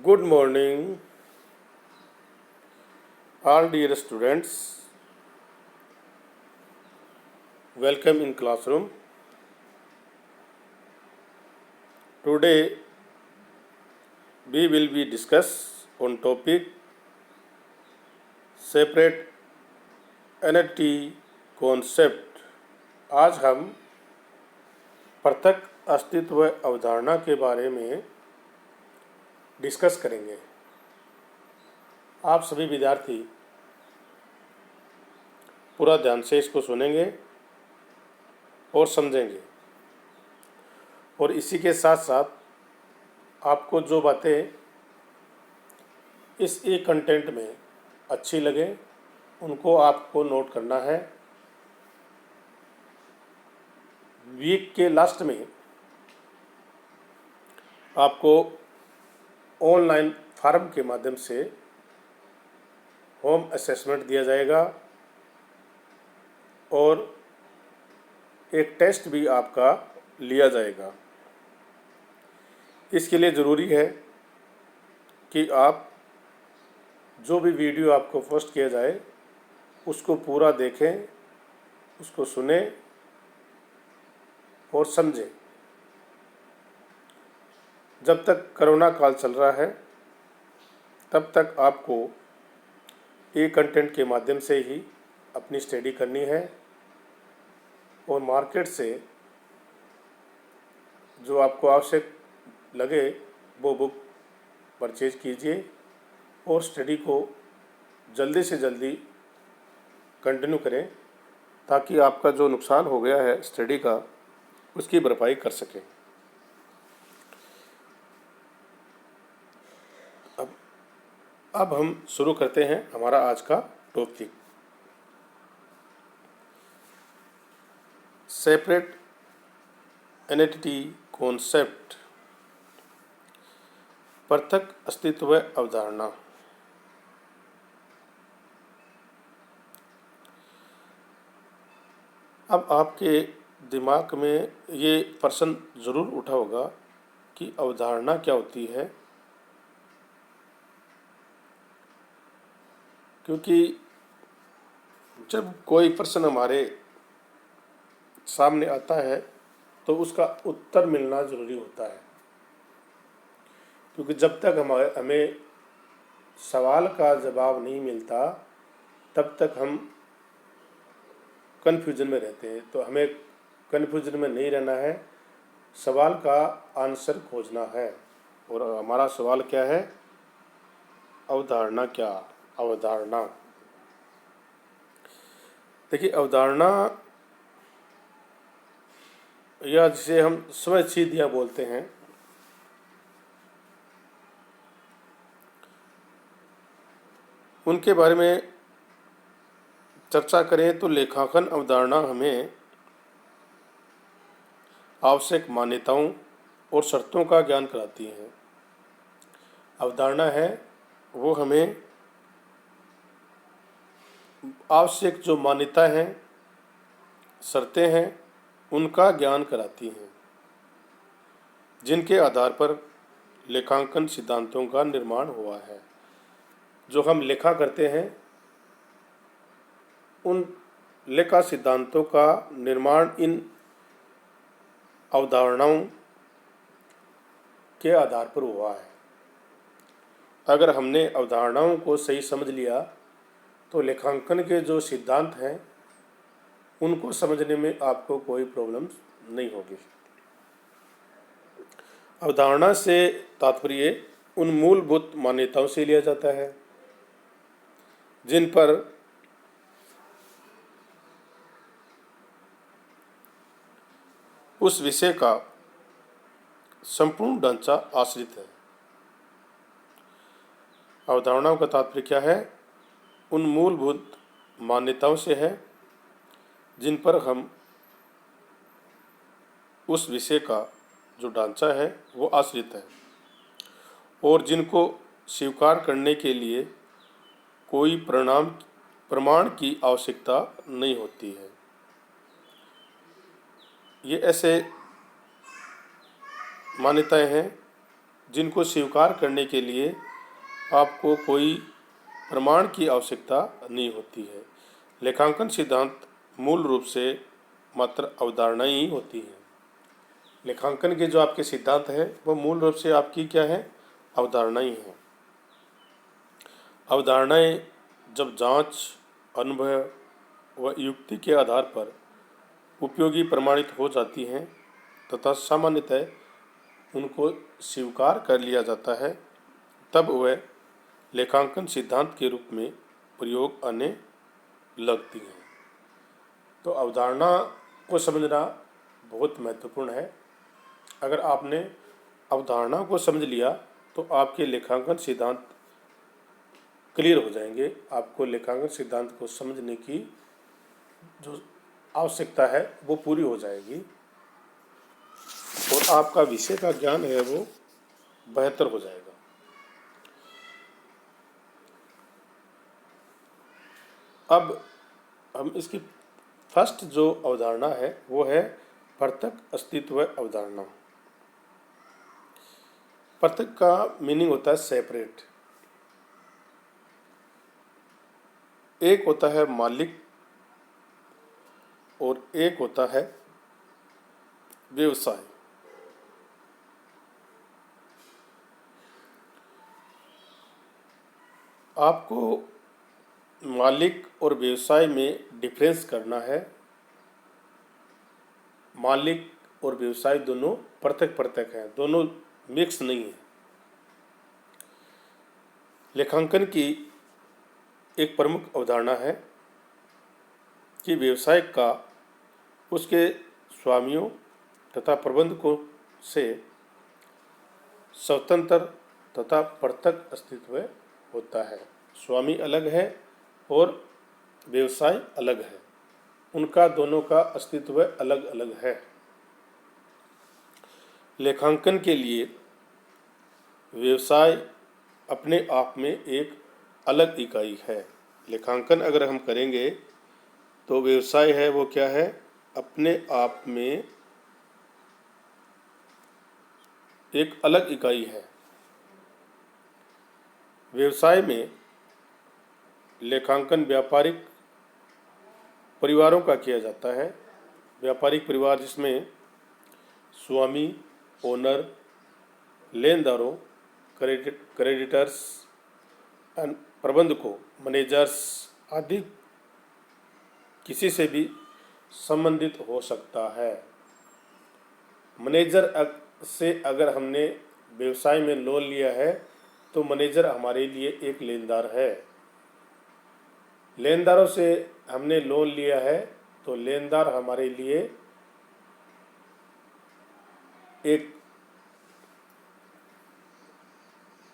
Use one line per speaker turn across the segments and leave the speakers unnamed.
Good morning, all dear students. Welcome in classroom. Today we will be discuss on topic separate entity concept. आज हम पृथक अस्तित्व अवधारणा के बारे में डिस्कस करेंगे। आप सभी विद्यार्थी पूरा ध्यान से इसको सुनेंगे और समझेंगे, और इसी के साथ साथ आपको जो बातें इस ई कंटेंट में अच्छी लगे उनको आपको नोट करना है। वीक के लास्ट में आपको ऑनलाइन फॉर्म के माध्यम से होम असेसमेंट दिया जाएगा और एक टेस्ट भी आपका लिया जाएगा। इसके लिए ज़रूरी है कि आप जो भी वीडियो आपको पोस्ट किया जाए उसको पूरा देखें, उसको सुने और समझें। जब तक कोरोना काल चल रहा है तब तक आपको ई कंटेंट के माध्यम से ही अपनी स्टडी करनी है और मार्केट से जो आपको आवश्यक लगे वो बुक परचेज कीजिए और स्टडी को जल्दी से जल्दी कंटिन्यू करें ताकि आपका जो नुकसान हो गया है स्टडी का उसकी भरपाई कर सकें। अब हम शुरू करते हैं हमारा आज का टॉपिक सेपरेट एंटिटी कॉन्सेप्ट, पृथक अस्तित्व अवधारणा। अब आपके दिमाग में ये प्रश्न ज़रूर उठा होगा कि अवधारणा क्या होती है, क्योंकि जब कोई प्रश्न हमारे सामने आता है तो उसका उत्तर मिलना ज़रूरी होता है, क्योंकि जब तक हमें सवाल का जवाब नहीं मिलता तब तक हम कन्फ्यूजन में रहते हैं। तो हमें कन्फ्यूजन में नहीं रहना है, सवाल का आंसर खोजना है। और हमारा सवाल क्या है? अवधारणा क्या? अवधारणा, देखिए अवधारणा या जिसे हम स्वसिद्धियाँ बोलते हैं, उनके बारे में चर्चा करें तो लेखांकन अवधारणा हमें आवश्यक मान्यताओं और शर्तों का ज्ञान कराती है। अवधारणा है वो हमें आवश्यक जो मान्यता हैं, शर्तें हैं, उनका ज्ञान कराती हैं, जिनके आधार पर लेखांकन सिद्धांतों का निर्माण हुआ है। जो हम लेखा करते हैं उन लेखा सिद्धांतों का निर्माण इन अवधारणाओं के आधार पर हुआ है। अगर हमने अवधारणाओं को सही समझ लिया तो लेखांकन के जो सिद्धांत हैं उनको समझने में आपको कोई प्रॉब्लम नहीं होगी। अवधारणा से तात्पर्य उन मूलभूत मान्यताओं से लिया जाता है जिन पर उस विषय का संपूर्ण ढांचा आश्रित है। अवधारणाओं का तात्पर्य क्या है? उन मूलभूत मान्यताओं से है जिन पर हम उस विषय का जो ढांचा है वो आश्रित है और जिनको स्वीकार करने के लिए कोई प्रमाण की आवश्यकता नहीं होती है। ये ऐसे मान्यताएं हैं जिनको स्वीकार करने के लिए आपको कोई प्रमाण की आवश्यकता नहीं होती है। लेखांकन सिद्धांत मूल रूप से मात्र अवधारणाएं ही होती हैं। लेखांकन के जो आपके सिद्धांत हैं वो मूल रूप से आपकी क्या है, अवधारणाएं हैं। अवधारणाएं जब जांच, अनुभव व युक्ति के आधार पर उपयोगी प्रमाणित हो जाती हैं तथा सामान्यतः उनको स्वीकार कर लिया जाता है, तब वह लेखांकन सिद्धांत के रूप में प्रयोग आने लगती हैं। तो अवधारणा को समझना बहुत महत्वपूर्ण है। अगर आपने अवधारणा को समझ लिया तो आपके लेखांकन सिद्धांत क्लियर हो जाएंगे। आपको लेखांकन सिद्धांत को समझने की जो आवश्यकता है वो पूरी हो जाएगी और आपका विषय का ज्ञान है वो बेहतर हो जाएगा। अब हम इसकी फर्स्ट जो अवधारणा है वो है प्रत्यक्ष अस्तित्व अवधारणा। प्रत्यक्ष का मीनिंग होता है सेपरेट। एक होता है मालिक और एक होता है व्यवसाय। आपको मालिक और व्यवसाय में डिफरेंस करना है। मालिक और व्यवसाय दोनों पृथक पृथक हैं, दोनों मिक्स नहीं है। लेखांकन की एक प्रमुख अवधारणा है कि व्यवसाय का उसके स्वामियों तथा प्रबंधकों से स्वतंत्र तथा पृथक अस्तित्व होता है। स्वामी अलग है और व्यवसाय अलग है, उनका दोनों का अस्तित्व अलग अलग है। लेखांकन के लिए व्यवसाय अपने आप में एक अलग इकाई है। लेखांकन अगर हम करेंगे तो व्यवसाय है वो क्या है, अपने आप में एक अलग इकाई है। व्यवसाय में लेखांकन व्यापारिक परिवारों का किया जाता है। व्यापारिक परिवार जिसमें स्वामी, ओनर, लेनदारों, क्रेडिटर्स, प्रबंधकों, मैनेजर्स आदि किसी से भी संबंधित हो सकता है। मैनेजर से अगर हमने व्यवसाय में लोन लिया है तो मैनेजर हमारे लिए एक लेनदार है। लेनदारों से हमने लोन लिया है तो लेनदार हमारे लिए एक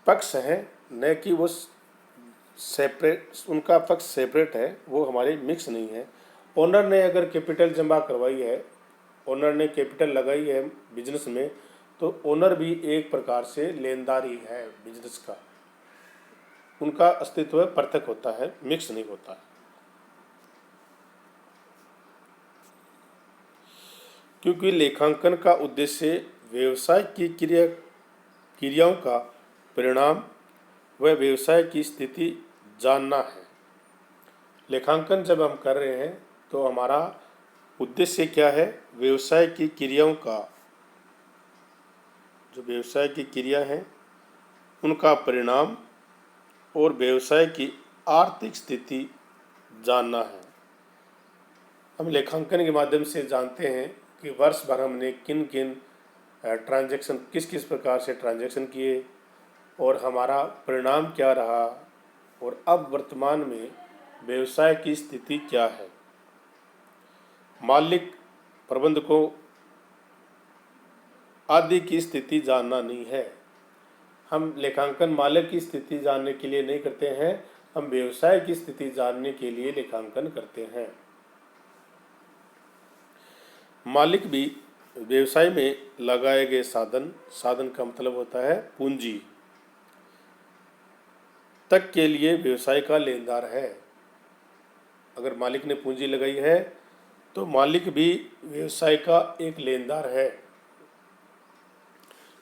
पक्ष है, न कि वो सेपरेट, उनका पक्ष सेपरेट है, वो हमारे मिक्स नहीं है। ओनर ने अगर कैपिटल जमा करवाई है, ओनर ने कैपिटल लगाई है बिजनेस में, तो ओनर भी एक प्रकार से लेनदार ही है बिजनेस का। उनका अस्तित्व पृथक होता है, मिक्स नहीं होता है। क्योंकि लेखांकन का उद्देश्य व्यवसाय की क्रियाओं का परिणाम व व्यवसाय की स्थिति जानना है। लेखांकन जब हम कर रहे हैं तो हमारा उद्देश्य क्या है, व्यवसाय की क्रियाओं का, जो व्यवसाय की क्रिया है उनका परिणाम और व्यवसाय की आर्थिक स्थिति जानना है। हम लेखांकन के माध्यम से जानते हैं कि वर्ष भर हमने किन किन ट्रांजैक्शन, किस किस प्रकार से ट्रांजैक्शन किए और हमारा परिणाम क्या रहा, और अब वर्तमान में व्यवसाय की स्थिति क्या है। मालिक, प्रबंधकों आदि की स्थिति जानना नहीं है। हम लेखांकन मालिक की स्थिति जानने के लिए नहीं करते हैं, हम व्यवसाय की स्थिति जानने के लिए लेखांकन करते हैं। मालिक भी व्यवसाय में लगाए गए साधन, साधन का मतलब होता है पूंजी, तक के लिए व्यवसाय का लेनदार है। अगर मालिक ने पूंजी लगाई है तो मालिक भी व्यवसाय का एक लेनदार है।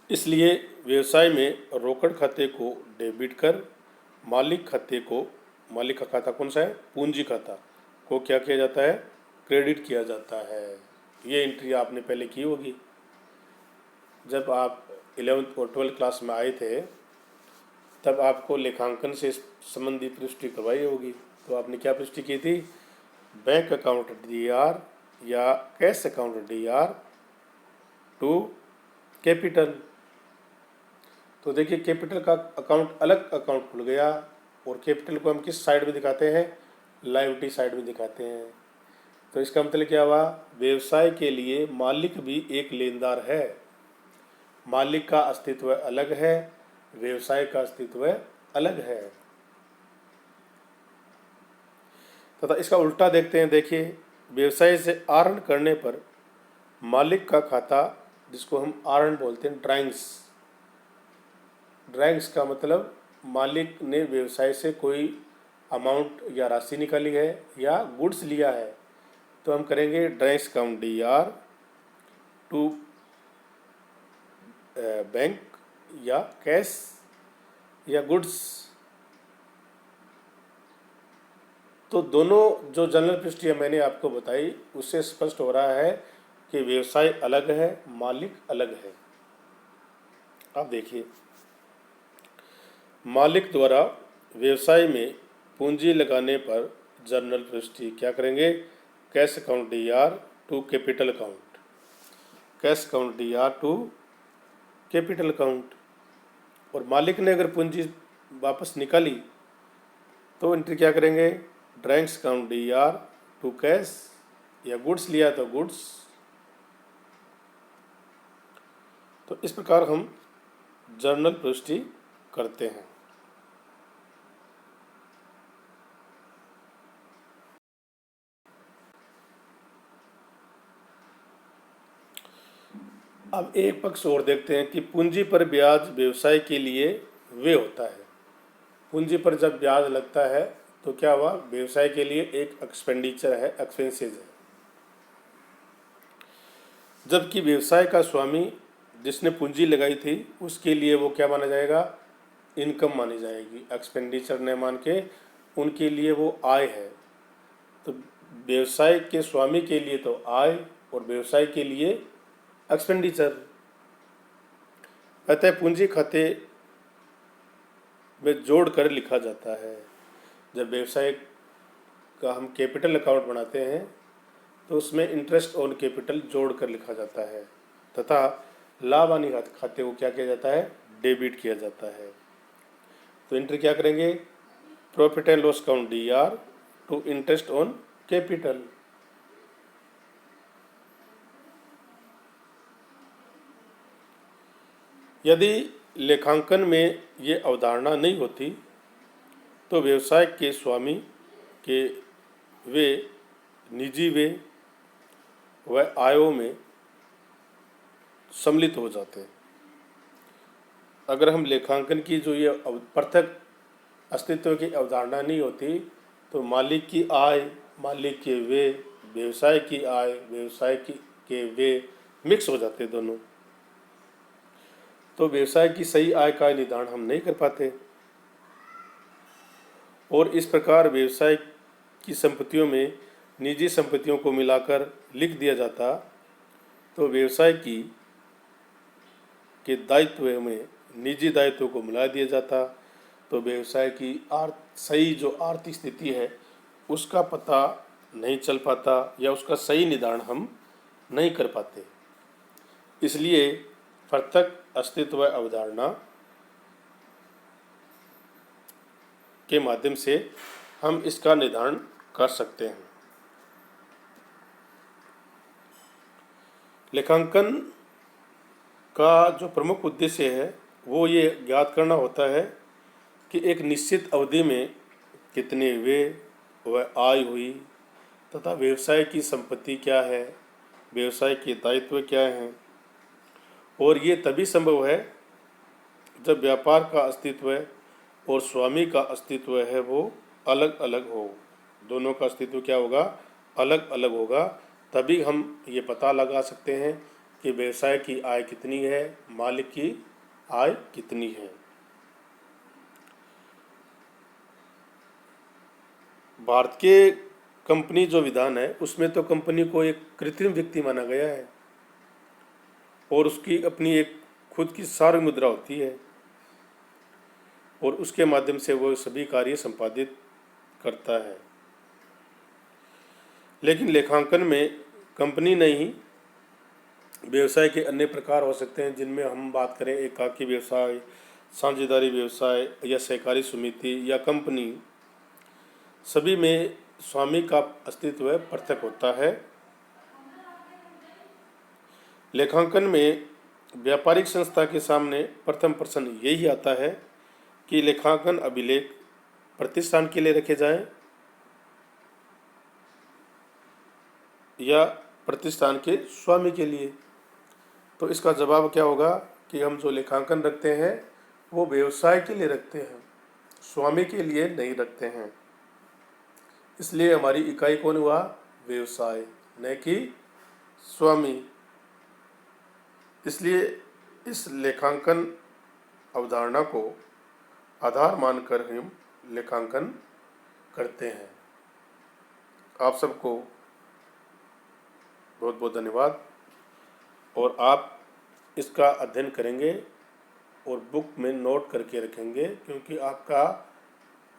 इसलिए व्यवसाय में रोकड़ खाते को डेबिट कर मालिक खाते को, मालिक का खाता कौन सा है, पूंजी खाता को क्या किया जाता है, क्रेडिट किया जाता है। ये एंट्री आपने पहले की होगी जब आप 11th और 12th क्लास में आए थे, तब आपको लेखांकन से संबंधित प्रविष्टि करवाई होगी। तो आपने क्या प्रविष्टि की थी, बैंक अकाउंट DAR या cash account DAR to capital. तो देखिए कैपिटल का अकाउंट अलग अकाउंट खुल गया, और कैपिटल को हम किस साइड में दिखाते हैं, लायबिलिटी साइड में दिखाते हैं। तो इसका मतलब क्या हुआ, व्यवसाय के लिए मालिक भी एक लेनदार है। मालिक का अस्तित्व अलग है, व्यवसाय का अस्तित्व अलग है। तथा इसका उल्टा देखते हैं। देखिए, व्यवसाय से आहरण करने पर मालिक का खाता, जिसको हम आहरण बोलते हैं, ड्राइंग्स का मतलब मालिक ने व्यवसाय से कोई अमाउंट या राशि निकाली है या गुड्स लिया है, तो हम करेंगे drawings account DAR to bank या कैश या गुड्स। तो दोनों जो जनरल प्रविष्टियाँ मैंने आपको बताई, उससे स्पष्ट हो रहा है कि व्यवसाय अलग है, मालिक अलग है। अब देखिए, मालिक द्वारा व्यवसाय में पूंजी लगाने पर जनरल प्रविष्टि क्या करेंगे, cash account DAR to capital account, cash account DAR to capital account. और मालिक ने अगर पूंजी वापस निकाली तो एंट्री क्या करेंगे, drawings account DAR to cash, या गुड्स लिया तो गुड्स। तो इस प्रकार हम जर्नल प्रविष्टि करते हैं। अब एक पक्ष और देखते हैं कि पूंजी पर ब्याज व्यवसाय के लिए व्यय होता है। पूंजी पर जब ब्याज लगता है तो क्या हुआ, व्यवसाय के लिए एक एक्सपेंडिचर है, एक्सपेंसेस है। जबकि व्यवसाय का स्वामी जिसने पूंजी लगाई थी उसके लिए वो क्या माना जाएगा, इनकम मानी जाएगी। एक्सपेंडिचर न मान के उनके लिए वो आय है। तो व्यवसाय के स्वामी के लिए तो आय और व्यवसाय के लिए एक्सपेंडिचर। अतः पूंजी खाते में जोड़ कर लिखा जाता है। जब व्यवसाय का हम कैपिटल अकाउंट बनाते हैं तो उसमें इंटरेस्ट ऑन कैपिटल जोड़ कर लिखा जाता है, तथा लाभ हानि खाते को क्या किया जाता है, डेबिट किया जाता है। तो एंट्री क्या करेंगे, profit and loss account DAR to interest on capital. यदि लेखांकन में ये अवधारणा नहीं होती तो व्यवसाय के स्वामी के वे निजी वे व आयों में सम्मिलित हो जाते हैं। अगर हम लेखांकन की जो ये पृथक अस्तित्व की अवधारणा नहीं होती तो मालिक की आय, मालिक के वे, व्यवसाय की आय, व्यवसाय के वे मिक्स हो जाते दोनों। तो व्यवसाय की सही आय का निर्धारण हम नहीं कर पाते, और इस प्रकार व्यवसाय की संपत्तियों में निजी संपत्तियों को मिलाकर लिख दिया जाता तो व्यवसाय के दायित्व में निजी दायित्व को मिला दिया जाता, तो व्यवसाय की सही जो आर्थिक स्थिति है उसका पता नहीं चल पाता या उसका सही निर्धारण हम नहीं कर पाते। इसलिए पृथक अस्तित्व अवधारणा के माध्यम से हम इसका निर्धारण कर सकते हैं। लेखांकन का जो प्रमुख उद्देश्य है वो ये ज्ञात करना होता है कि एक निश्चित अवधि में कितने व्यय व आय हुई, तथा व्यवसाय की संपत्ति क्या है, व्यवसाय के दायित्व क्या हैं। और ये तभी संभव है जब व्यापार का अस्तित्व और स्वामी का अस्तित्व है वो अलग अलग हो। दोनों का अस्तित्व क्या होगा, अलग अलग होगा। तभी हम ये पता लगा सकते हैं कि व्यवसाय की आय कितनी है, मालिक की आय कितनी है। भारत के कंपनी जो विधान है उसमें तो कंपनी को एक कृत्रिम व्यक्ति माना गया है और उसकी अपनी एक खुद की सार्वजनिक मुद्रा होती है और उसके माध्यम से वो सभी कार्य संपादित करता है। लेकिन लेखांकन में कंपनी नहीं, व्यवसाय के अन्य प्रकार हो सकते हैं, जिनमें हम बात करें एकाकी व्यवसाय, साझेदारी व्यवसाय या सहकारी समिति या कंपनी, सभी में स्वामी का अस्तित्व पृथक होता है। लेखांकन में व्यापारिक संस्था के सामने प्रथम प्रश्न यही आता है कि लेखांकन अभिलेख प्रतिष्ठान के लिए रखे जाएं या प्रतिष्ठान के स्वामी के लिए। तो इसका जवाब क्या होगा कि हम जो लेखांकन रखते हैं वो व्यवसाय के लिए रखते हैं, स्वामी के लिए नहीं रखते हैं। इसलिए हमारी इकाई कौन हुआ? व्यवसाय, न कि स्वामी। इसलिए इस लेखांकन अवधारणा को आधार मानकर हम लेखांकन करते हैं। आप सबको बहुत बहुत धन्यवाद। और आप इसका अध्ययन करेंगे और बुक में नोट करके रखेंगे, क्योंकि आपका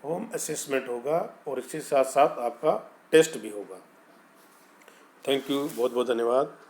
होम असेसमेंट होगा और इसके साथ साथ आपका टेस्ट भी होगा। थैंक यू, बहुत बहुत धन्यवाद।